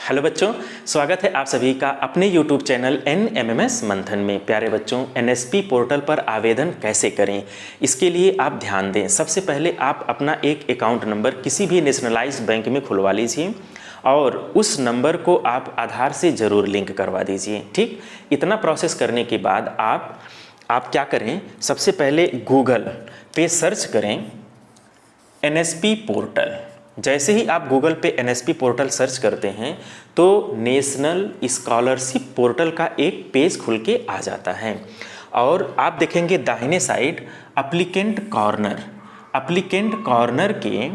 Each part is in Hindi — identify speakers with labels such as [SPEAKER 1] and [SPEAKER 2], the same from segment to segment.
[SPEAKER 1] हेलो बच्चों, स्वागत है आप सभी का अपने YouTube चैनल NMMS मंथन में। प्यारे बच्चों, NSP पोर्टल पर आवेदन कैसे करें, इसके लिए आप ध्यान दें। सबसे पहले आप अपना एक अकाउंट नंबर किसी भी नेशनलाइज्ड बैंक में खुलवा लीजिए और उस नंबर को आप आधार से ज़रूर लिंक करवा दीजिए। ठीक, इतना प्रोसेस करने के बाद आप क्या करें, सबसे पहले गूगल पे सर्च करें NSP पोर्टल। जैसे ही आप गूगल पे NSP पोर्टल सर्च करते हैं तो नेशनल स्कॉलरशिप पोर्टल का एक पेज खुल के आ जाता है और आप देखेंगे दाहिने साइड एप्लीकेंट कॉर्नर के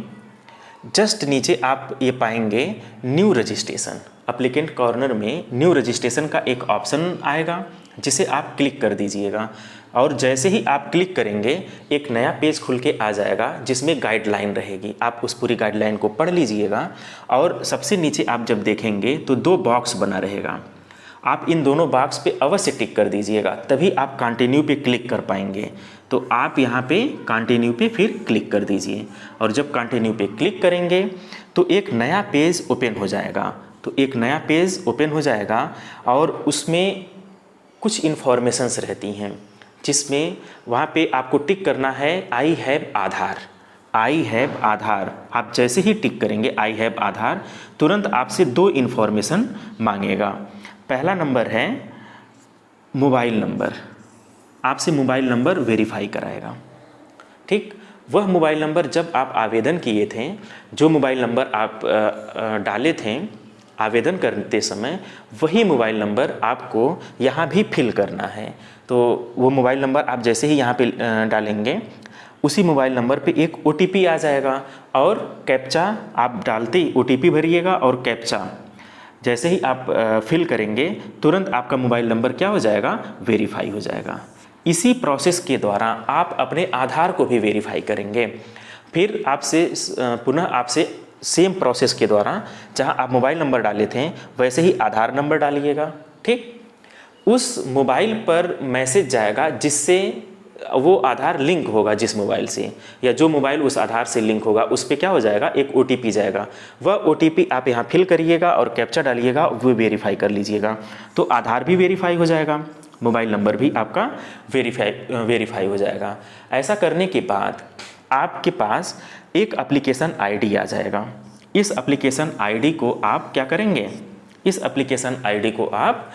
[SPEAKER 1] जस्ट नीचे आप ये पाएंगे न्यू रजिस्ट्रेशन। एप्लीकेंट कॉर्नर में न्यू रजिस्ट्रेशन का एक ऑप्शन आएगा जिसे आप क्लिक कर दीजिएगा और जैसे ही आप क्लिक करेंगे एक नया पेज खुल के आ जाएगा जिसमें गाइडलाइन रहेगी। आप उस पूरी गाइडलाइन को पढ़ लीजिएगा और सबसे नीचे आप जब देखेंगे तो दो बॉक्स बना रहेगा। आप इन दोनों बॉक्स पे अवश्य टिक कर दीजिएगा, तभी आप कंटिन्यू पे क्लिक कर पाएंगे। तो आप यहाँ पे कंटिन्यू पे फिर क्लिक कर दीजिए और जब कंटिन्यू पे क्लिक करेंगे तो एक नया पेज ओपन हो जाएगा। और उसमें कुछ इन्फॉर्मेशंस रहती हैं जिसमें वहाँ पे आपको टिक करना है आई हैव आधार। आप जैसे ही टिक करेंगे आई हैव आधार, तुरंत आपसे दो इन्फॉर्मेशन मांगेगा। पहला नंबर है मोबाइल नंबर, आपसे मोबाइल नंबर वेरीफाई कराएगा। ठीक, वह मोबाइल नंबर जब आप आवेदन किए थे, जो मोबाइल नंबर आप डाले थे आवेदन करते समय, वही मोबाइल नंबर आपको यहाँ भी फिल करना है। तो वो मोबाइल नंबर आप जैसे ही यहाँ पे डालेंगे उसी मोबाइल नंबर पे एक OTP आ जाएगा और कैप्चा आप डालते ही OTP भरिएगा और कैप्चा जैसे ही आप फिल करेंगे तुरंत आपका मोबाइल नंबर क्या हो जाएगा, वेरीफाई हो जाएगा। इसी प्रोसेस के द्वारा आप अपने आधार को भी वेरीफाई करेंगे। फिर पुनः आपसे सेम प्रोसेस के द्वारा जहां आप मोबाइल नंबर डाले थे वैसे ही आधार नंबर डालिएगा। ठीक, उस मोबाइल पर मैसेज जाएगा जिससे वो आधार लिंक होगा जिस मोबाइल से, या जो मोबाइल उस आधार से लिंक होगा उस पर क्या हो जाएगा, एक OTP जाएगा। वह OTP आप यहाँ फिल करिएगा और कैप्चा डालिएगा, वो वेरीफाई कर लीजिएगा। तो आधार भी वेरीफाई हो जाएगा, मोबाइल नंबर भी आपका वेरीफाई हो जाएगा। ऐसा करने के बाद आपके पास एक एप्लीकेशन ID आ जाएगा। इस एप्लीकेशन ID को आप क्या करेंगे, इस एप्लीकेशन ID को आप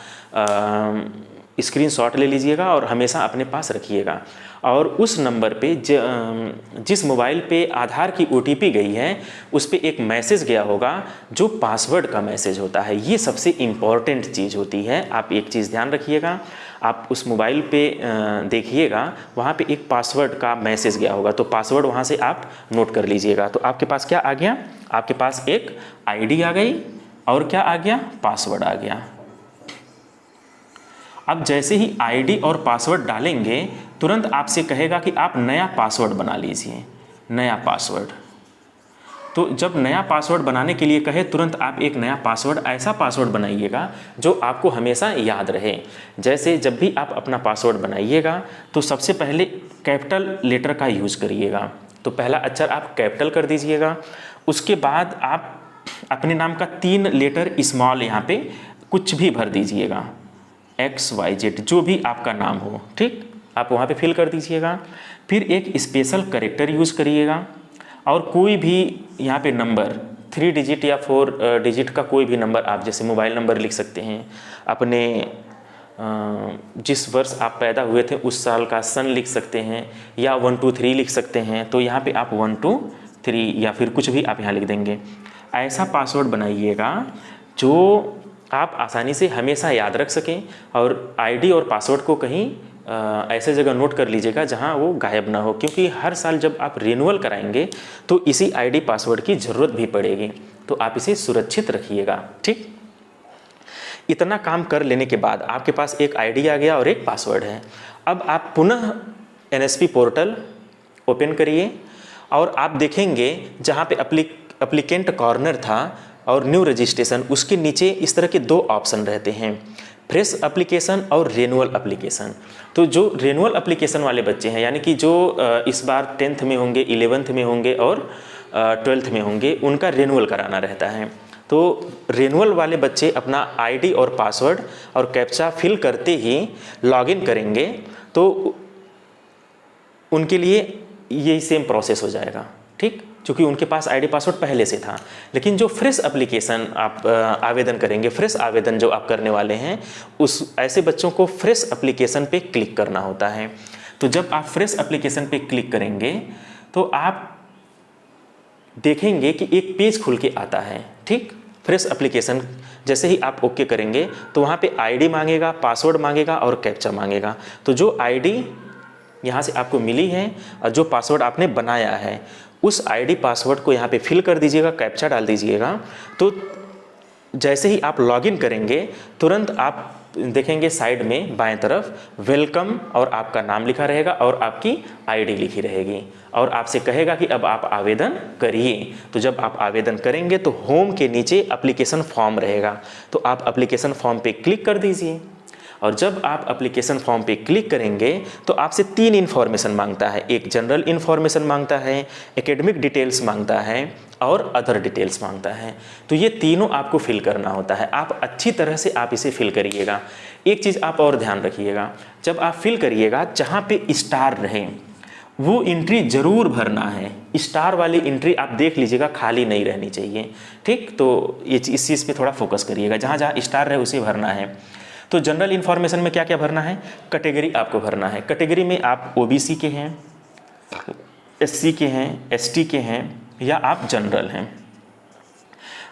[SPEAKER 1] स्क्रीनशॉट ले लीजिएगा और हमेशा अपने पास रखिएगा। और उस नंबर पे जिस मोबाइल पे आधार की OTP गई है उस पे एक मैसेज गया होगा जो पासवर्ड का मैसेज होता है। ये सबसे इम्पॉर्टेंट चीज़ होती है। आप एक चीज़ ध्यान रखिएगा, आप उस मोबाइल पे देखिएगा वहाँ पे एक पासवर्ड का मैसेज गया होगा, तो पासवर्ड वहाँ से आप नोट कर लीजिएगा। तो आपके पास क्या आ गया, आपके पास एक ID आ गई और क्या आ गया, पासवर्ड आ गया। अब जैसे ही ID और पासवर्ड डालेंगे तुरंत आपसे कहेगा कि आप नया पासवर्ड बना लीजिए, नया पासवर्ड। तो जब नया पासवर्ड बनाने के लिए कहे तुरंत आप एक नया पासवर्ड, ऐसा पासवर्ड बनाइएगा जो आपको हमेशा याद रहे। जैसे जब भी आप अपना पासवर्ड बनाइएगा तो सबसे पहले कैपिटल लेटर का यूज़ करिएगा। तो पहला अक्षर आप कैपिटल कर दीजिएगा, उसके बाद आप अपने नाम का 3 लेटर स्मॉल यहाँ पे कुछ भी भर दीजिएगा, XYZ जो भी आपका नाम हो। ठीक, आप वहाँ पे फिल कर दीजिएगा। फिर एक स्पेशल कैरेक्टर यूज़ करिएगा और कोई भी यहाँ पे नंबर 3 डिजिट या 4 डिजिट का कोई भी नंबर आप जैसे मोबाइल नंबर लिख सकते हैं, अपने जिस वर्ष आप पैदा हुए थे उस साल का सन लिख सकते हैं, या 1 2 3 लिख सकते हैं। तो यहाँ पे आप 1 2 3 या फिर कुछ भी आप यहाँ लिख देंगे। ऐसा पासवर्ड बनाइएगा जो आप आसानी से हमेशा याद रख सकें और ID और पासवर्ड को कहीं ऐसे जगह नोट कर लीजिएगा जहां वो गायब ना हो, क्योंकि हर साल जब आप रिन्यूअल कराएंगे तो इसी ID पासवर्ड की ज़रूरत भी पड़ेगी। तो आप इसे सुरक्षित रखिएगा। ठीक, इतना काम कर लेने के बाद आपके पास एक ID आ गया और एक पासवर्ड है। अब आप पुनः NSP पोर्टल ओपन करिए और आप देखेंगे जहाँ पे एप्लीकेंट कॉर्नर था और न्यू रजिस्ट्रेशन, उसके नीचे इस तरह के दो ऑप्शन रहते हैं, फ्रेश एप्लीकेशन और रेनुअल एप्लीकेशन। तो जो रेनुअल एप्लीकेशन वाले बच्चे हैं, यानी कि जो इस बार 10th में होंगे, 11th में होंगे और 12th में होंगे, उनका रेनुअल कराना रहता है। तो तो रिन्यूअल वाले बच्चे अपना आईडी और पासवर्ड और कैप्चा फिल करते ही लॉगिन करेंगे तो उनके लिए यही सेम प्रोसेस हो जाएगा, ठीक, क्योंकि उनके पास आईडी पासवर्ड पहले से था। लेकिन जो फ्रेश एप्लीकेशन आप आवेदन करेंगे, फ्रेश आवेदन जो आप करने वाले हैं, उस ऐसे बच्चों को फ्रेश एप्लीकेशन पे क्लिक करना होता है। तो जब आप फ्रेश एप्लीकेशन पे क्लिक करेंगे तो आप देखेंगे कि एक पेज खुल के आता है, ठीक। फ्रेश एप्लीकेशन जैसे ही आप ओके करेंगे तो वहाँ पे आईडी मांगेगा, पासवर्ड मांगेगा और कैप्चा मांगेगा। तो जो आईडी यहाँ से आपको मिली है और जो पासवर्ड आपने बनाया है, उस आईडी पासवर्ड को यहाँ पे फिल कर दीजिएगा, कैप्चा डाल दीजिएगा। तो जैसे ही आप लॉगिन करेंगे तुरंत आप देखेंगे साइड में बाएं तरफ वेलकम और आपका नाम लिखा रहेगा और आपकी आईडी लिखी रहेगी और आपसे कहेगा कि अब आप आवेदन करिए। तो जब आप आवेदन करेंगे तो होम के नीचे एप्लीकेशन फॉर्म रहेगा, तो आप एप्लीकेशन फॉर्म पे क्लिक कर दीजिए। और जब आप एप्लीकेशन फॉर्म पे क्लिक करेंगे तो आपसे 3 इन्फॉर्मेशन मांगता है। एक जनरल इन्फॉर्मेशन मांगता है, एकेडमिक डिटेल्स मांगता है और अदर डिटेल्स मांगता है। तो ये तीनों आपको फिल करना होता है। आप अच्छी तरह से आप इसे फिल करिएगा। एक चीज़ आप और ध्यान रखिएगा, जब आप फिल करिएगा जहाँ पे स्टार रहे वो एंट्री जरूर भरना है। स्टार वाली एंट्री आप देख लीजिएगा, खाली नहीं रहनी चाहिए, ठीक। तो ये इस चीज़ पे थोड़ा फोकस करिएगा, जहाँ जहाँ स्टार रहे उसे भरना है। तो जनरल इन्फॉर्मेशन में क्या क्या भरना है, कैटेगरी आपको भरना है। कैटेगरी में आप ओबीसी के हैं, एससी के हैं, एसटी के हैं या आप जनरल हैं,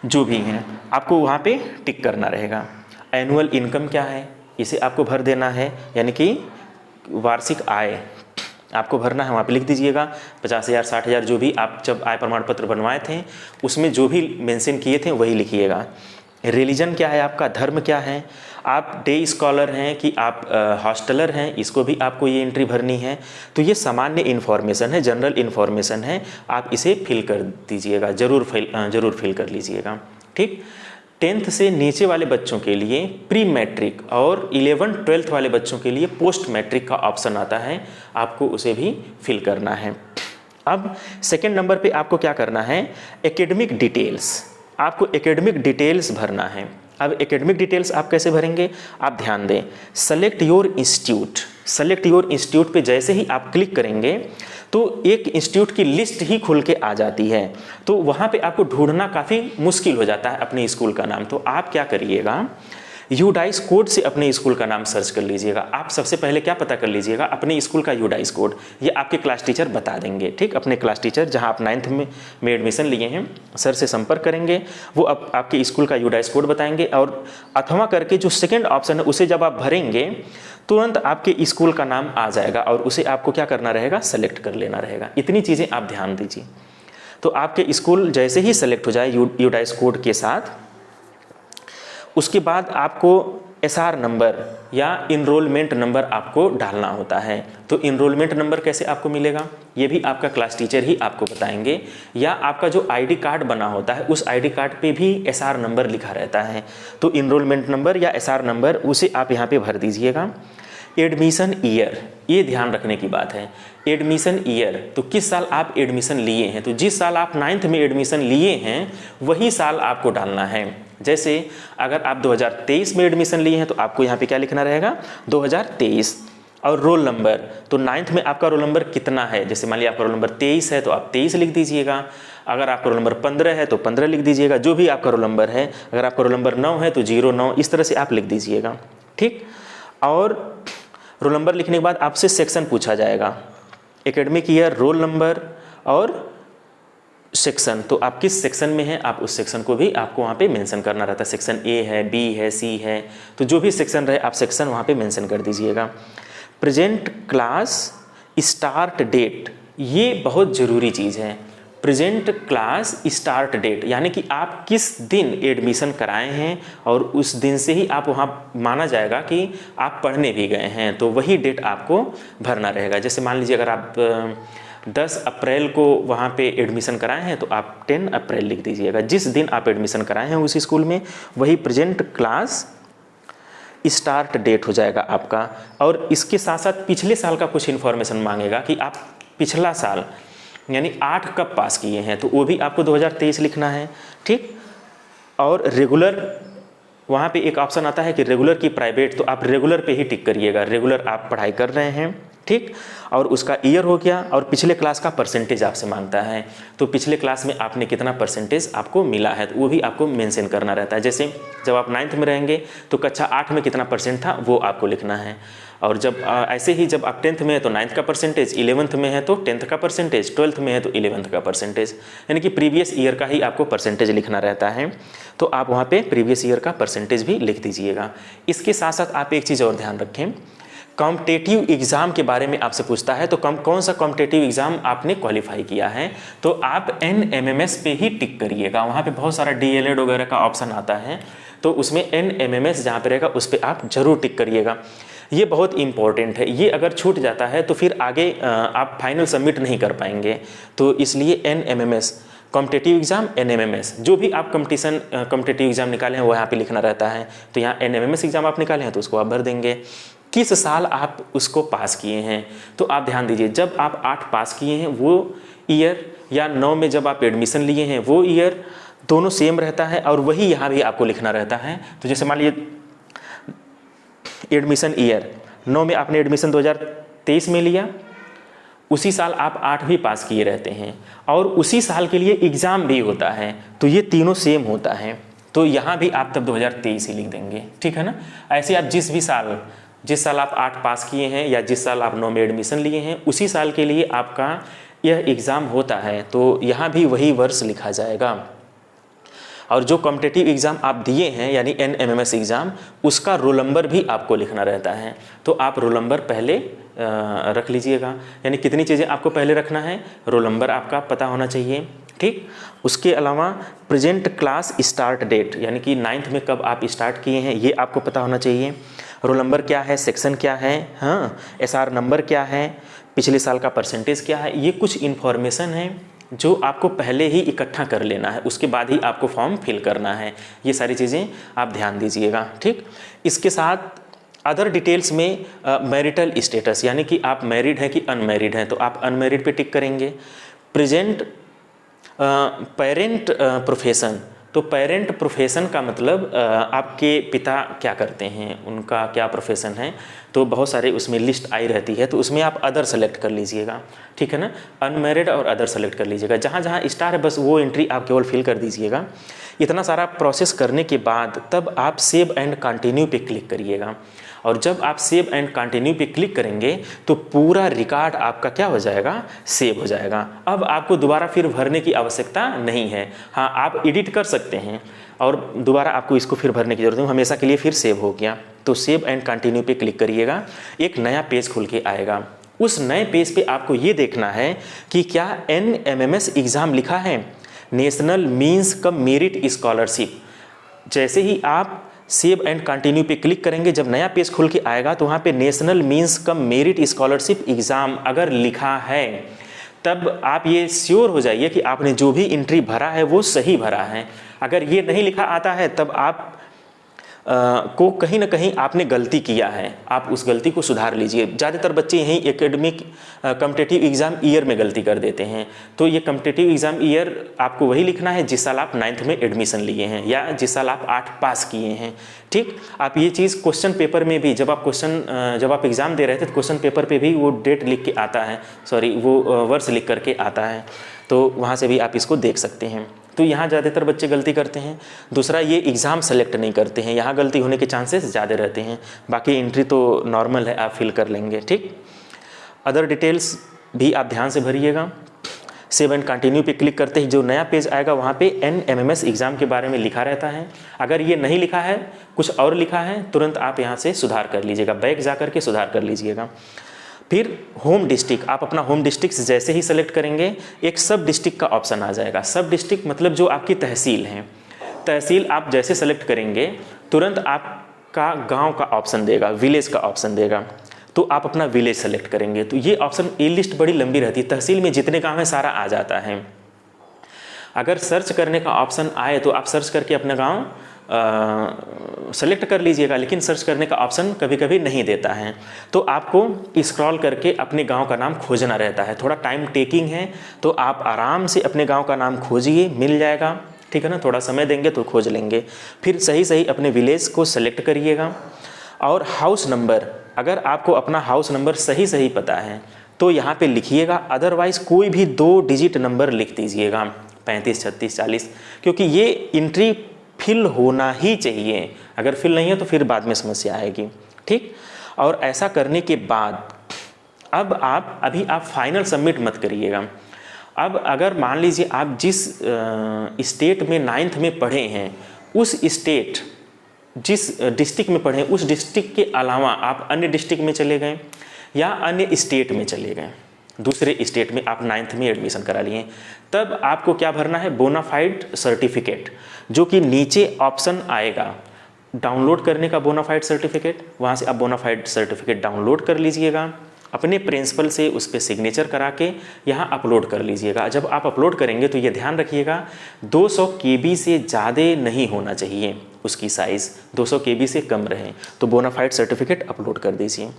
[SPEAKER 1] जो भी हैं आपको वहाँ पे टिक करना रहेगा। एनुअल इनकम क्या है इसे आपको भर देना है, यानी कि वार्षिक आय आपको भरना है, वहाँ पे लिख दीजिएगा 50,000 60,000 जो भी आप जब आय प्रमाण पत्र बनवाए थे उसमें जो भी मेंशन किए थे वही लिखिएगा। रिलीजन क्या है आपका, धर्म क्या है, आप डे स्कॉलर हैं कि आप हॉस्टलर हैं, इसको भी आपको ये एंट्री भरनी है। तो ये सामान्य इन्फॉर्मेशन है, जनरल इन्फॉर्मेशन है, आप इसे फिल कर दीजिएगा, ज़रूर फिल कर लीजिएगा, ठीक। 10th से नीचे वाले बच्चों के लिए प्री मैट्रिक और 11th 12th वाले बच्चों के लिए पोस्ट मैट्रिक का ऑप्शन आता है, आपको उसे भी फिल करना है। अब सेकेंड नंबर पे आपको क्या करना है, एकेडमिक डिटेल्स, आपको एकेडमिक डिटेल्स भरना है। अब एकेडमिक डिटेल्स आप कैसे भरेंगे, आप ध्यान दें, select your institute, select your institute पे जैसे ही आप क्लिक करेंगे तो एक इंस्टीट्यूट की लिस्ट ही खुल के आ जाती है। तो वहाँ पे आपको ढूंढना काफ़ी मुश्किल हो जाता है अपने स्कूल का नाम। तो आप क्या करिएगा, यूडाइस कोड से अपने स्कूल का नाम सर्च कर लीजिएगा। आप सबसे पहले क्या पता कर लीजिएगा, अपने स्कूल का यूडाइस कोड, ये आपके क्लास टीचर बता देंगे, ठीक। अपने क्लास टीचर जहां आप 9th में एडमिशन लिए हैं, सर से संपर्क करेंगे, वो आपके स्कूल का यूडाइस कोड बताएंगे। और अथवा करके जो सेकेंड ऑप्शन है उसे जब आप भरेंगे तुरंत आपके स्कूल का नाम आ जाएगा और उसे आपको क्या करना रहेगा, सेलेक्ट कर लेना रहेगा। इतनी चीज़ें आप ध्यान दीजिए। तो आपके स्कूल जैसे ही सेलेक्ट हो जाए यूडाइस कोड के साथ, उसके बाद आपको एसआर नंबर या इनरोलमेंट नंबर आपको डालना होता है। तो इनरोलमेंट नंबर कैसे आपको मिलेगा, ये भी आपका क्लास टीचर ही आपको बताएंगे, या आपका जो आईडी कार्ड बना होता है उस आईडी कार्ड पे भी एसआर नंबर लिखा रहता है। तो इनरोलमेंट नंबर या एसआर नंबर उसे आप यहाँ पे भर दीजिएगा। एडमिशन ईयर, ये ध्यान रखने की बात है, एडमिशन ईयर, तो किस साल आप एडमिशन लिए हैं। तो जिस साल आप 9th में एडमिशन लिए हैं वही साल आपको डालना है। जैसे अगर आप 2023 में एडमिशन लिए हैं तो आपको यहाँ पे क्या लिखना रहेगा, 2023। और रोल नंबर, तो 9th में आपका रोल नंबर कितना है, जैसे मान लिया आपका रोल नंबर 23 है तो आप 23 लिख दीजिएगा। अगर आपका रोल नंबर 15 है तो 15 लिख दीजिएगा, जो भी आपका रोल नंबर है। अगर आपका रोल नंबर 9 है तो 09, इस तरह से आप लिख दीजिएगा, ठीक। और रोल नंबर लिखने के बाद आपसे सेक्शन पूछा जाएगा, एकेडमिक ईयर, रोल नंबर और सेक्शन। तो आप किस सेक्शन में हैं, आप उस सेक्शन को भी आपको वहाँ पे मेंशन करना रहता है। सेक्शन ए है, बी है, सी है, तो जो भी सेक्शन रहे आप सेक्शन वहाँ पे मेंशन कर दीजिएगा। प्रेजेंट क्लास स्टार्ट डेट, ये बहुत ज़रूरी चीज़ है। प्रेजेंट क्लास स्टार्ट डेट यानी कि आप किस दिन एडमिशन कराए हैं और उस दिन से ही आप वहाँ माना जाएगा कि आप पढ़ने भी गए हैं, तो वही डेट आपको भरना रहेगा। जैसे मान लीजिए अगर आप 10 अप्रैल को वहाँ पे एडमिशन कराए हैं तो आप 10 अप्रैल लिख दीजिएगा। जिस दिन आप एडमिशन कराए हैं उसी स्कूल में वही प्रेजेंट क्लास स्टार्ट डेट हो जाएगा आपका। और इसके साथ साथ पिछले साल का कुछ इन्फॉर्मेशन मांगेगा कि आप पिछला साल यानी 8 कब पास किए हैं, तो वो भी आपको 2023 लिखना है, ठीक। और रेगुलर, वहाँ पे एक ऑप्शन आता है कि रेगुलर की प्राइवेट, तो आप रेगुलर पे ही टिक करिएगा, रेगुलर आप पढ़ाई कर रहे हैं, ठीक। और उसका ईयर हो गया, और पिछले क्लास का परसेंटेज आपसे मांगता है, तो पिछले क्लास में आपने कितना परसेंटेज आपको मिला है तो वो भी आपको मेंशन करना रहता है। जैसे जब आप 9th में रहेंगे तो कक्षा 8 में कितना परसेंट था वो आपको लिखना है, और जब ऐसे ही जब आप 10th में है तो 9th का परसेंटेज, 11th में है तो 10th का परसेंटेज, 12th में है तो 11th का परसेंटेज, यानी कि प्रीवियस ईयर का ही आपको परसेंटेज लिखना रहता है। तो आप वहाँ पे प्रीवियस ईयर का परसेंटेज भी लिख दीजिएगा। इसके साथ साथ आप एक चीज़ और ध्यान रखें, कॉम्पिटेटिव एग्ज़ाम के बारे में आपसे पूछता है तो कौन सा कॉम्पिटेटिव एग्ज़ाम आपने क्वालिफाई किया है, तो आप NMMS पे ही टिक करिएगा। वहाँ पे बहुत सारा DLED वगैरह का ऑप्शन आता है, तो उसमें NMMS जहाँ पे रहेगा उस पर आप ज़रूर टिक करिएगा। ये बहुत इंपॉर्टेंट है, ये अगर छूट जाता है तो फिर आगे आप फाइनल सबमिट नहीं कर पाएंगे। तो इसलिए NMMS कॉम्पिटेटिव एग्ज़ाम, NMMS जो भी आप कॉम्पिटेटिव एग्ज़ाम निकाले हैं वो यहाँ पे लिखना रहता है। तो यहाँ NMMS एग्ज़ाम आप निकाले हैं तो उसको आप भर देंगे। किस साल आप उसको पास किए हैं, तो आप ध्यान दीजिए, जब आप 8 पास किए हैं वो ईयर, या 9 में जब आप एडमिशन लिए हैं वो ईयर, दोनों सेम रहता है और वही यहाँ भी आपको लिखना रहता है। तो जैसे मान लीजिए एडमिशन ईयर, 9 में आपने एडमिशन 2023 में लिया, उसी साल आप 8वीं पास किए रहते हैं, और उसी साल के लिए एग्ज़ाम भी होता है, तो ये तीनों सेम होता है। तो यहाँ भी आप तब 2023 ही लिख देंगे, ठीक है ना। ऐसे आप जिस साल आप 8 पास किए हैं या जिस साल आप 9 में एडमिशन लिए हैं उसी साल के लिए आपका यह एग्ज़ाम होता है, तो यहाँ भी वही वर्ष लिखा जाएगा। और जो कॉम्पिटेटिव एग्ज़ाम आप दिए हैं यानी NMMS एग्ज़ाम, उसका रोल नंबर भी आपको लिखना रहता है, तो आप रोल नंबर पहले रख लीजिएगा। यानी कितनी चीज़ें आपको पहले रखना है, रोल नंबर आपका पता होना चाहिए, ठीक। उसके अलावा प्रेजेंट क्लास स्टार्ट डेट, यानी कि 9th में कब आप स्टार्ट किए हैं ये आपको पता होना चाहिए। रोल नंबर क्या है, सेक्शन क्या है, हाँ, SR नंबर क्या है, पिछले साल का परसेंटेज क्या है, ये कुछ इन्फॉर्मेशन है जो आपको पहले ही इकट्ठा कर लेना है, उसके बाद ही आपको फॉर्म फिल करना है। ये सारी चीज़ें आप ध्यान दीजिएगा, ठीक। इसके साथ अदर डिटेल्स में मैरिटल स्टेटस, यानी कि आप मैरिड हैं कि अनमैरिड हैं, तो आप अनमैरिड पे टिक करेंगे। प्रेजेंट पेरेंट प्रोफेशन, तो पेरेंट प्रोफेशन का मतलब आपके पिता क्या करते हैं, उनका क्या प्रोफेशन है, तो बहुत सारे उसमें लिस्ट आई रहती है, तो उसमें आप अदर सेलेक्ट कर लीजिएगा, ठीक है ना। अनमैरिड और अदर सेलेक्ट कर लीजिएगा, जहाँ जहाँ स्टार है बस वो एंट्री आप केवल फिल कर दीजिएगा। इतना सारा प्रोसेस करने के बाद तब आप सेव एंड कंटिन्यू पे क्लिक करिएगा, और जब आप सेव एंड कंटिन्यू पे क्लिक करेंगे तो पूरा रिकॉर्ड आपका क्या हो जाएगा, सेव हो जाएगा। अब आपको दोबारा फिर भरने की आवश्यकता नहीं है। हाँ, आप एडिट कर सकते हैं और दोबारा आपको इसको फिर भरने की जरूरत नहीं, हमेशा के लिए फिर सेव हो गया। तो सेव एंड कंटिन्यू पे क्लिक करिएगा, एक नया पेज खुल के आएगा। उस नए पेज पे आपको ये देखना है कि क्या NMMS एग्ज़ाम लिखा है, national means cum merit scholarship. जैसे ही आप सेव एंड कंटिन्यू पे क्लिक करेंगे, जब नया पेज खुल के आएगा तो वहाँ पे national means cum merit scholarship exam अगर लिखा है, तब आप ये श्योर हो जाइए कि आपने जो भी एंट्री भरा है वो सही भरा है। अगर ये नहीं लिखा आता है तब आप को कहीं ना कहीं आपने गलती किया है, आप उस गलती को सुधार लीजिए। ज़्यादातर बच्चे यहीं एकेडमिक कॉम्पिटेटिव एग्ज़ाम ईयर में गलती कर देते हैं, तो ये कॉम्पिटेटिव एग्ज़ाम ईयर आपको वही लिखना है जिस साल आप 9th में एडमिशन लिए हैं या जिस साल आप 8 पास किए हैं, ठीक। आप ये चीज़ क्वेश्चन पेपर में भी, जब आप एग्ज़ाम दे रहे थे तो क्वेश्चन पेपर पर भी वो डेट लिख के आता है, वो वर्ष लिख करके आता है, तो वहाँ से भी आप इसको देख सकते हैं। तो यहाँ ज़्यादातर बच्चे गलती करते हैं। दूसरा, ये एग्ज़ाम सेलेक्ट नहीं करते हैं, यहाँ गलती होने के चांसेस ज़्यादा रहते हैं। बाकी एंट्री तो नॉर्मल है, आप फिल कर लेंगे, ठीक। अदर डिटेल्स भी आप ध्यान से भरिएगा। सेव एंड कंटिन्यू पे क्लिक करते ही जो नया पेज आएगा वहाँ पे NMMS एग्ज़ाम के बारे में लिखा रहता है। अगर ये नहीं लिखा है, कुछ और लिखा है, तुरंत आप यहाँ से सुधार कर लीजिएगा, बैक जा कर के सुधार कर लीजिएगा। फिर होम डिस्ट्रिक्ट, आप अपना होम डिस्ट्रिक्ट जैसे ही सेलेक्ट करेंगे एक सब डिस्ट्रिक्ट का ऑप्शन आ जाएगा। सब डिस्ट्रिक्ट मतलब जो आपकी तहसील है, तहसील आप जैसे सेलेक्ट करेंगे तुरंत आपका गांव का ऑप्शन देगा, विलेज का ऑप्शन देगा, तो आप अपना विलेज सेलेक्ट करेंगे। तो ये ऑप्शन, ये लिस्ट बड़ी लंबी रहती है, तहसील में जितने गाँव हैं सारा आ जाता है। अगर सर्च करने का ऑप्शन आए तो आप सर्च करके अपना गाँव सेलेक्ट कर लीजिएगा, लेकिन सर्च करने का ऑप्शन कभी कभी नहीं देता है, तो आपको स्क्रॉल करके अपने गांव का नाम खोजना रहता है। थोड़ा टाइम टेकिंग है, तो आप आराम से अपने गांव का नाम खोजिए, मिल जाएगा, ठीक है ना, थोड़ा समय देंगे तो खोज लेंगे। फिर सही सही अपने विलेज को सेलेक्ट करिएगा और हाउस नंबर, अगर आपको अपना हाउस नंबर सही सही पता है तो यहाँ पे लिखिएगा, अदरवाइज़ कोई भी 2 डिजिट नंबर लिख दीजिएगा, 35, 36, 40, क्योंकि ये एंट्री फिल होना ही चाहिए। अगर फिल नहीं है तो फिर बाद में समस्या आएगी, ठीक। और ऐसा करने के बाद अब अभी आप फाइनल सबमिट मत करिएगा। अब अगर मान लीजिए आप जिस स्टेट में 9th में पढ़े हैं, उस स्टेट जिस डिस्ट्रिक्ट में पढ़े उस डिस्ट्रिक्ट के अलावा आप अन्य डिस्ट्रिक्ट में चले गए या अन्य स्टेट में चले गए, दूसरे स्टेट में आप 9th में एडमिशन करा लिए, तब आपको क्या भरना है, बोनाफाइड सर्टिफिकेट, जो कि नीचे ऑप्शन आएगा डाउनलोड करने का बोनाफाइड सर्टिफिकेट, वहाँ से आप बोनाफाइड सर्टिफिकेट डाउनलोड कर लीजिएगा, अपने प्रिंसिपल से उस पर सिग्नेचर करा के यहाँ अपलोड कर लीजिएगा। जब आप अपलोड करेंगे तो ये ध्यान रखिएगा 200 KB से ज़्यादा नहीं होना चाहिए, उसकी साइज़ 200 KB से कम रहे, तो बोनाफाइड सर्टिफिकेट अपलोड कर दीजिए।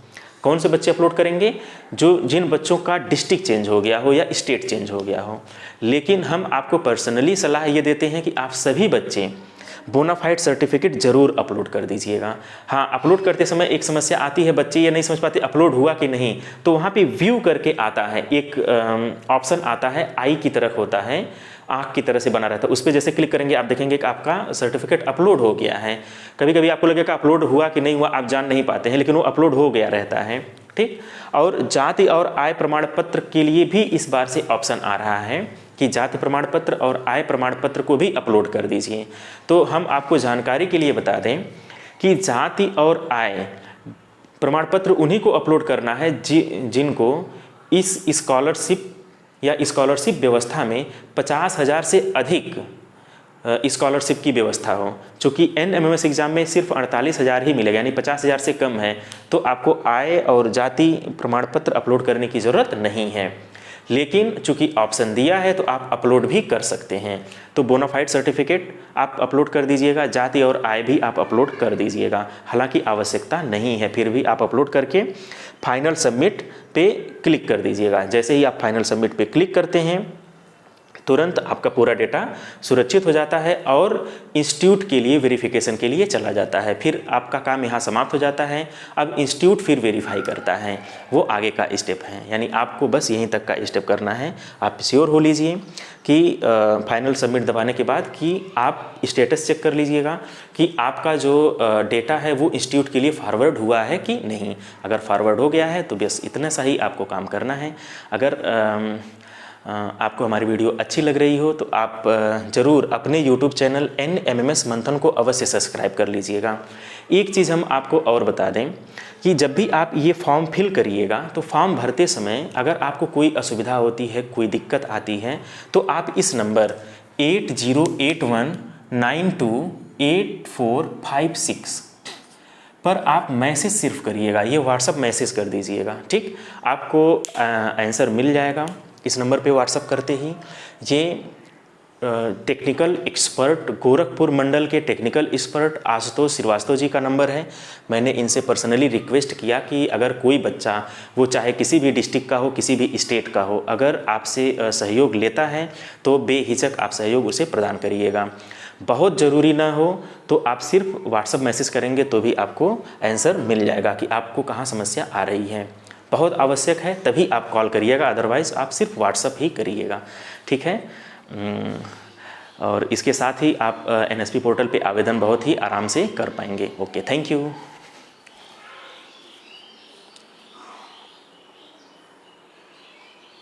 [SPEAKER 1] कौन से बच्चे अपलोड करेंगे, जिन बच्चों का डिस्ट्रिक्ट चेंज हो गया हो या स्टेट चेंज हो गया हो। लेकिन हम आपको पर्सनली सलाह ये देते हैं कि आप सभी बच्चे बोनाफाइड सर्टिफिकेट ज़रूर अपलोड कर दीजिएगा। हाँ, अपलोड करते समय एक समस्या आती है, बच्चे ये नहीं समझ पाते अपलोड हुआ कि नहीं, तो वहाँ पे व्यू करके आता है, एक ऑप्शन आता है, आई की तरह होता है, आँख की तरह से बना रहता है, उस पर जैसे क्लिक करेंगे आप देखेंगे कि आपका सर्टिफिकेट अपलोड हो गया है। कभी कभी आपको लगेगा अपलोड हुआ कि नहीं हुआ आप जान नहीं पाते हैं, लेकिन वो अपलोड हो गया रहता है, ठीक। और जाति और आय प्रमाण पत्र के लिए भी इस बार से ऑप्शन आ रहा है कि जाति प्रमाण पत्र और आय प्रमाण पत्र को भी अपलोड कर दीजिए। तो हम आपको जानकारी के लिए बता दें कि जाति और आय प्रमाण पत्र उन्हीं को अपलोड करना है जिनको इस स्कॉलरशिप या स्कॉलरशिप व्यवस्था में 50,000 से अधिक स्कॉलरशिप की व्यवस्था हो। चूँकि NMMS एग्ज़ाम में सिर्फ 48,000 ही मिलेगा, यानी 50,000 से कम है, तो आपको आय और जाति प्रमाण पत्र अपलोड करने की ज़रूरत नहीं है। लेकिन चूंकि ऑप्शन दिया है तो आप अपलोड भी कर सकते हैं। तो बोनाफाइड सर्टिफिकेट आप अपलोड कर दीजिएगा, जाति और आय भी आप अपलोड कर दीजिएगा। हालांकि आवश्यकता नहीं है, फिर भी आप अपलोड करके फाइनल सबमिट पे क्लिक कर दीजिएगा। जैसे ही आप फाइनल सबमिट पे क्लिक करते हैं तुरंत आपका पूरा डेटा सुरक्षित हो जाता है और इंस्टीट्यूट के लिए वेरिफिकेशन के लिए चला जाता है। फिर आपका काम यहाँ समाप्त हो जाता है। अब इंस्टीट्यूट फिर वेरीफाई करता है, वो आगे का स्टेप है, यानी आपको बस यहीं तक का स्टेप करना है। आप श्योर हो लीजिए कि फाइनल सबमिट दबाने के बाद कि आप स्टेटस चेक कर लीजिएगा कि आपका जो डेटा है वो इंस्टीट्यूट के लिए फॉरवर्ड हुआ है कि नहीं। अगर फॉरवर्ड हो गया है तो बस इतना सा ही आपको काम करना है। अगर आपको हमारी वीडियो अच्छी लग रही हो तो आप ज़रूर अपने YouTube चैनल NMMS मंथन को अवश्य सब्सक्राइब कर लीजिएगा। एक चीज़ हम आपको और बता दें कि जब भी आप ये फॉर्म फिल करिएगा तो फॉर्म भरते समय अगर आपको कोई असुविधा होती है, कोई दिक्कत आती है, तो आप इस नंबर 8081928456 पर आप मैसेज सिर्फ करिएगा, ये व्हाट्सअप मैसेज कर दीजिएगा, ठीक। आपको आंसर मिल जाएगा इस नंबर पे व्हाट्सअप करते ही। ये टेक्निकल एक्सपर्ट गोरखपुर मंडल के टेक्निकल एक्सपर्ट आशुतोष श्रीवास्तव जी का नंबर है। मैंने इनसे पर्सनली रिक्वेस्ट किया कि अगर कोई बच्चा, वो चाहे किसी भी डिस्ट्रिक्ट का हो, किसी भी स्टेट का हो, अगर आपसे सहयोग लेता है तो बेहिचक आप सहयोग उसे प्रदान करिएगा। बहुत ज़रूरी ना हो तो आप सिर्फ व्हाट्सअप मैसेज करेंगे तो भी आपको आंसर मिल जाएगा कि आपको कहाँ समस्या आ रही है। बहुत आवश्यक है तभी आप कॉल करिएगा, अदरवाइज़ आप सिर्फ व्हाट्सअप ही करिएगा, ठीक है। और इसके साथ ही आप NSP पोर्टल पे आवेदन बहुत ही आराम से कर पाएंगे। Okay, thank you.